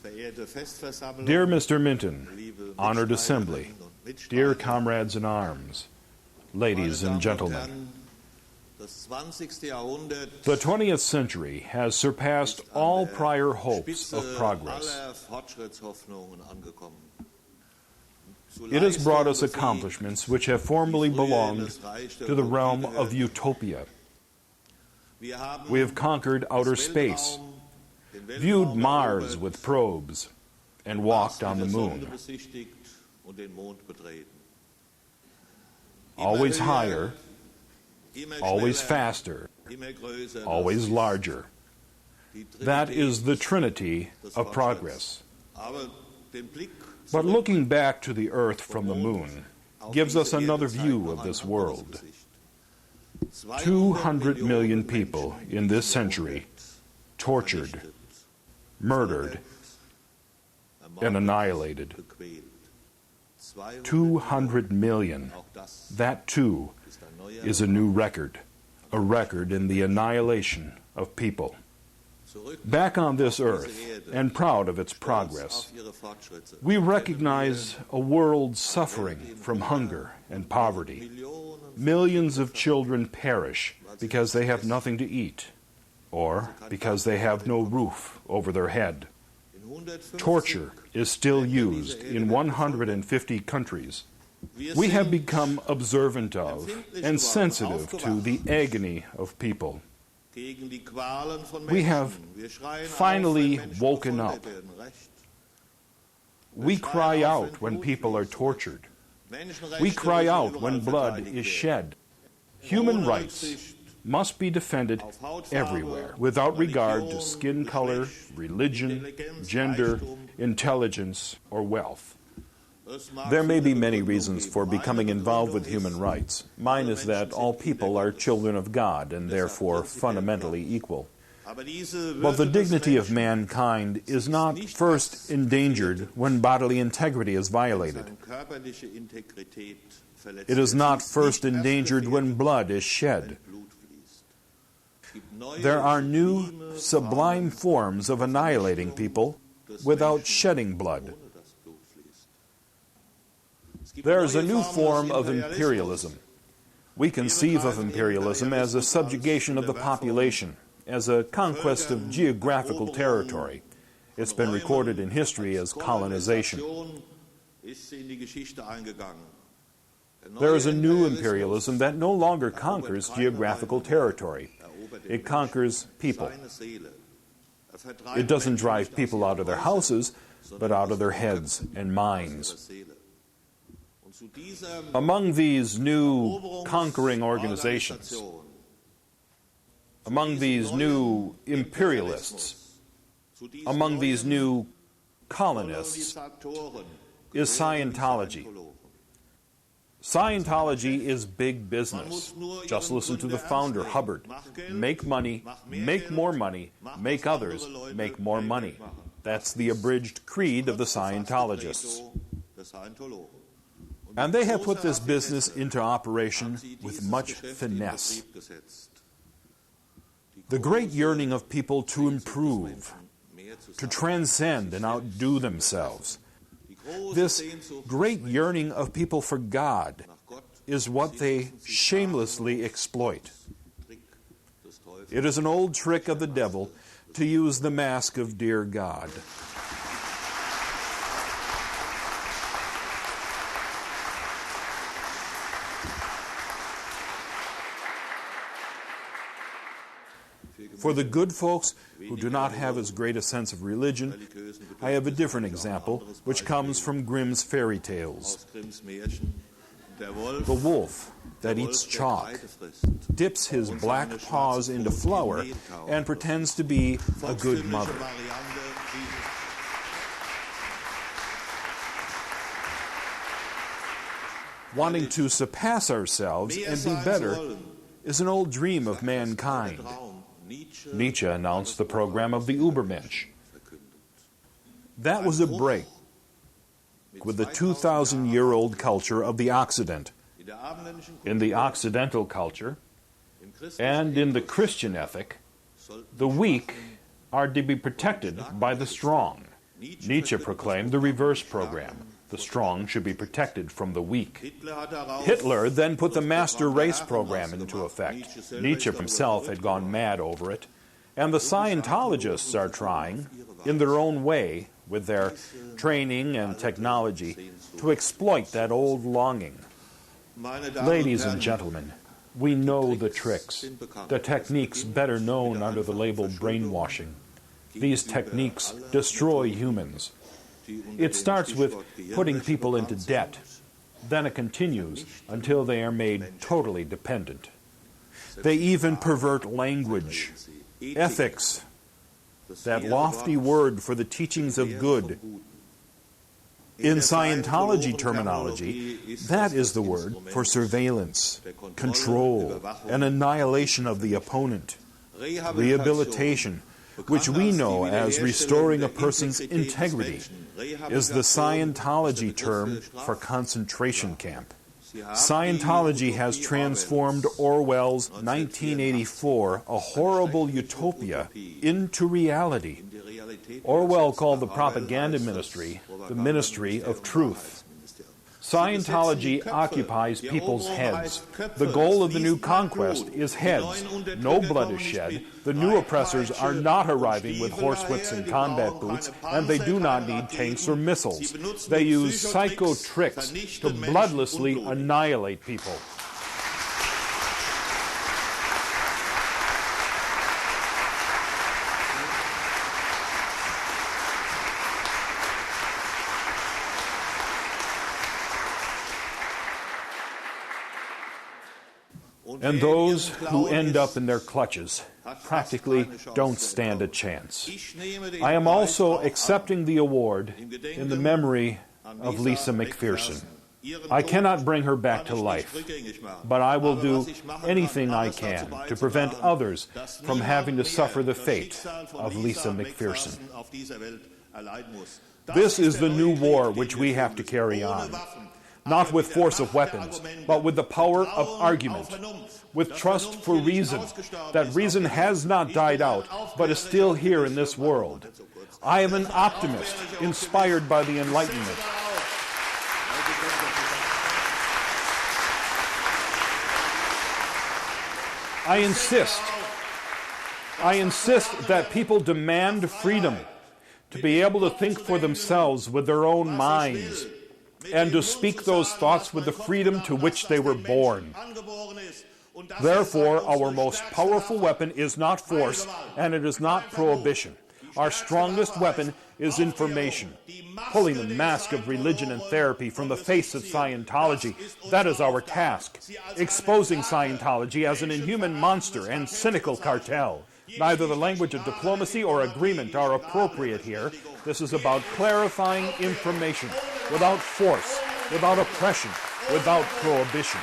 Dear Mr. Minton, honored assembly, dear comrades in arms, ladies and gentlemen, the 20th century has surpassed all prior hopes of progress. It has brought us accomplishments which have formerly belonged to the realm of utopia. We have conquered outer space, viewed Mars with probes, and walked on the moon. Always higher, always faster, always larger. That is the trinity of progress. But looking back to the Earth from the moon gives us another view of this world. 200 million people in this century tortured, murdered, and annihilated. 200 million. That, too, is a new record, a record in the annihilation of people. Back on this earth, and proud of its progress, we recognize a world suffering from hunger and poverty. Millions of children perish because they have nothing to eat, or because they have no roof over their head. Torture is still used in 150 countries. We have become observant of and sensitive to the agony of people. We have finally woken up. We cry out when people are tortured. We cry out when blood is shed. Human rights must be defended everywhere, without regard to skin color, religion, gender, intelligence, or wealth. There may be many reasons for becoming involved with human rights. Mine is that all people are children of God and therefore fundamentally equal. But the dignity of mankind is not first endangered when bodily integrity is violated. It is not first endangered when blood is shed. There are new, sublime forms of annihilating people without shedding blood. There is a new form of imperialism. We conceive of imperialism as a subjugation of the population, as a conquest of geographical territory. It's been recorded in history as colonization. There is a new imperialism that no longer conquers geographical territory. It conquers people. It doesn't drive people out of their houses, but out of their heads and minds. Among these new conquering organizations, among these new imperialists, among these new colonists, is Scientology. Scientology is big business. Just listen to the founder, Hubbard. Make money, make more money, make others make more money. That's the abridged creed of the Scientologists. And they have put this business into operation with much finesse. The great yearning of people to improve, to transcend and outdo themselves, this great yearning of people for God is what they shamelessly exploit. It is an old trick of the devil to use the mask of dear God. For the good folks who do not have as great a sense of religion, I have a different example, which comes from Grimm's fairy tales. The wolf that eats chalk dips his black paws into flour and pretends to be a good mother. Wanting to surpass ourselves and be better is an old dream of mankind. Nietzsche announced the program of the Übermensch. That was a break with the 2,000-year-old culture of the Occident. In the Occidental culture and in the Christian ethic, the weak are to be protected by the strong. Nietzsche proclaimed the reverse program. The strong should be protected from the weak. Hitler then put the master race program into effect. Nietzsche himself had gone mad over it. And the Scientologists are trying, in their own way, with their training and technology, to exploit that old longing. Ladies and gentlemen, we know the tricks, the techniques better known under the label brainwashing. These techniques destroy humans. It starts with putting people into debt. Then it continues until they are made totally dependent. They even pervert language, ethics, that lofty word for the teachings of good. In Scientology terminology, that is the word for surveillance, control, and annihilation of the opponent. Rehabilitation, which we know as restoring a person's integrity, is the Scientology term for concentration camp. Scientology has transformed Orwell's 1984, a horrible utopia, into reality. Orwell called the propaganda ministry the Ministry of Truth. Scientology occupies people's heads. The goal of the new conquest is heads. No blood is shed. The new oppressors are not arriving with horsewhips and combat boots, and they do not need tanks or missiles. They use psycho tricks to bloodlessly annihilate people. And those who end up in their clutches practically don't stand a chance. I am also accepting the award in the memory of Lisa McPherson. I cannot bring her back to life, but I will do anything I can to prevent others from having to suffer the fate of Lisa McPherson. This is the new war which we have to carry on. Not with force of weapons, but with the power of argument, with trust for reason, that reason has not died out, but is still here in this world. I am an optimist, inspired by the Enlightenment. I insist that people demand freedom, to be able to think for themselves with their own minds, and to speak those thoughts with the freedom to which they were born. Therefore, our most powerful weapon is not force, and it is not prohibition. Our strongest weapon is information. Pulling the mask of religion and therapy from the face of Scientology, that is our task. Exposing Scientology as an inhuman monster and cynical cartel. Neither the language of diplomacy or agreement are appropriate here. This is about clarifying information, without force, without oppression, without prohibition.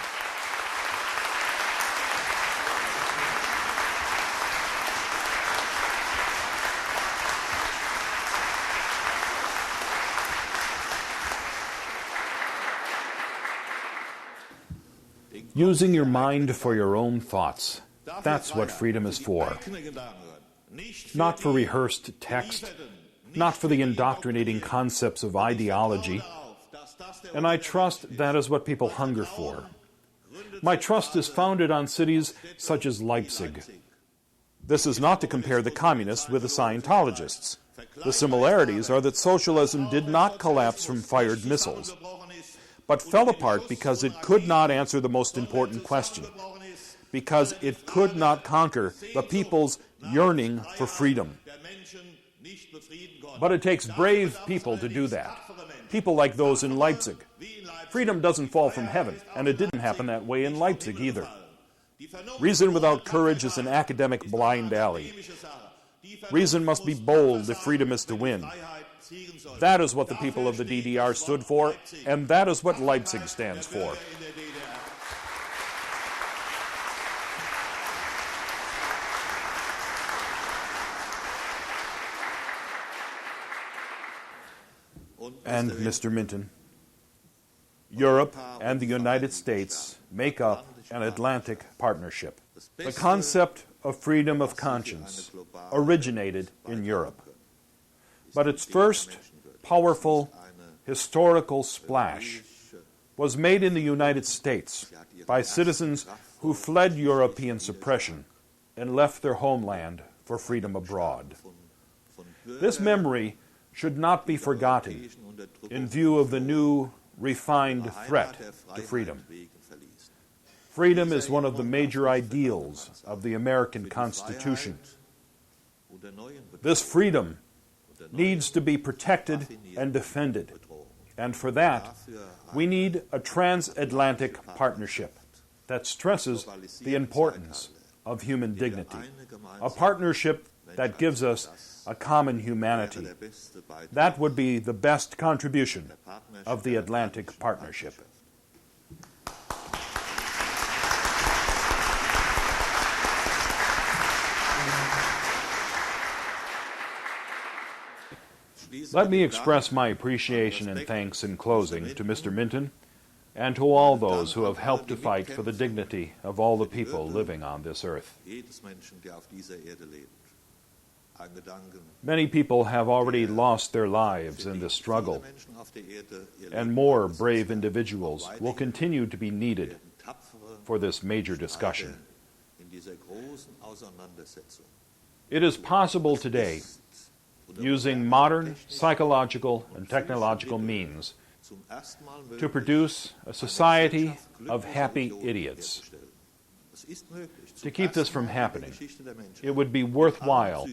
Using your mind for your own thoughts. That's what freedom is for. Not for rehearsed text, not for the indoctrinating concepts of ideology. And I trust that is what people hunger for. My trust is founded on cities such as Leipzig. This is not to compare the communists with the Scientologists. The similarities are that socialism did not collapse from fired missiles, but fell apart because it could not answer the most important question, because it could not conquer the people's yearning for freedom. But it takes brave people to do that, people like those in Leipzig. Freedom doesn't fall from heaven, and it didn't happen that way in Leipzig either. Reason without courage is an academic blind alley. Reason must be bold if freedom is to win. That is what the people of the DDR stood for, and that is what Leipzig stands for. And, Mr. Minton, Europe and the United States make up an Atlantic partnership. The concept of freedom of conscience originated in Europe. But its first powerful historical splash was made in the United States by citizens who fled European suppression and left their homeland for freedom abroad. This memory should not be forgotten in view of the new, refined threat to freedom. Freedom is one of the major ideals of the American Constitution. This freedom needs to be protected and defended, and for that, we need a transatlantic partnership that stresses the importance of human dignity, a partnership that gives us a common humanity. That would be the best contribution of the Atlantic Partnership. Let me express my appreciation and thanks in closing to Mr. Minton and to all those who have helped to fight for the dignity of all the people living on this earth. Many people have already lost their lives in this struggle, and more brave individuals will continue to be needed for this major discussion. It is possible today, using modern psychological and technological means, to produce a society of happy idiots. To keep this from happening, it would be worthwhile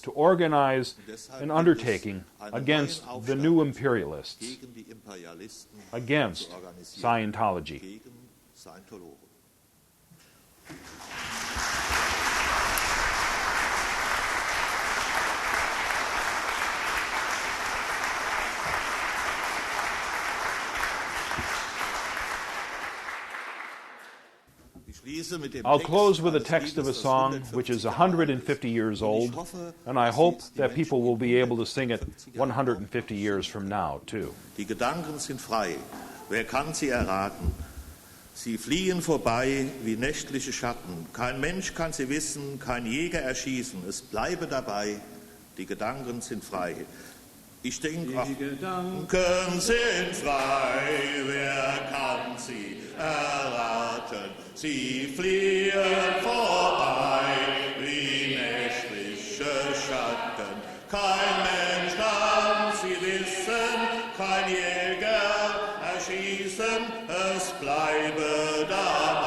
to organize an undertaking against the new imperialists, against Scientology. I'll close with a text of a song which is 150 years old, and I hope that people will be able to sing it 150 years from now, too. Die Gedanken sind frei, wer kann sie erraten? Sie fliehen vorbei wie nächtliche Schatten. Kein Mensch kann sie wissen, kein Jäger erschießen. Es bleibe dabei, die Gedanken sind frei. Ich denke, die Gedanken sind frei, wer kann sie erraten? Sie fliehen vorbei wie nächtliche Schatten. Kein Mensch kann sie wissen, kein Jäger erschießen, es bleibe dabei.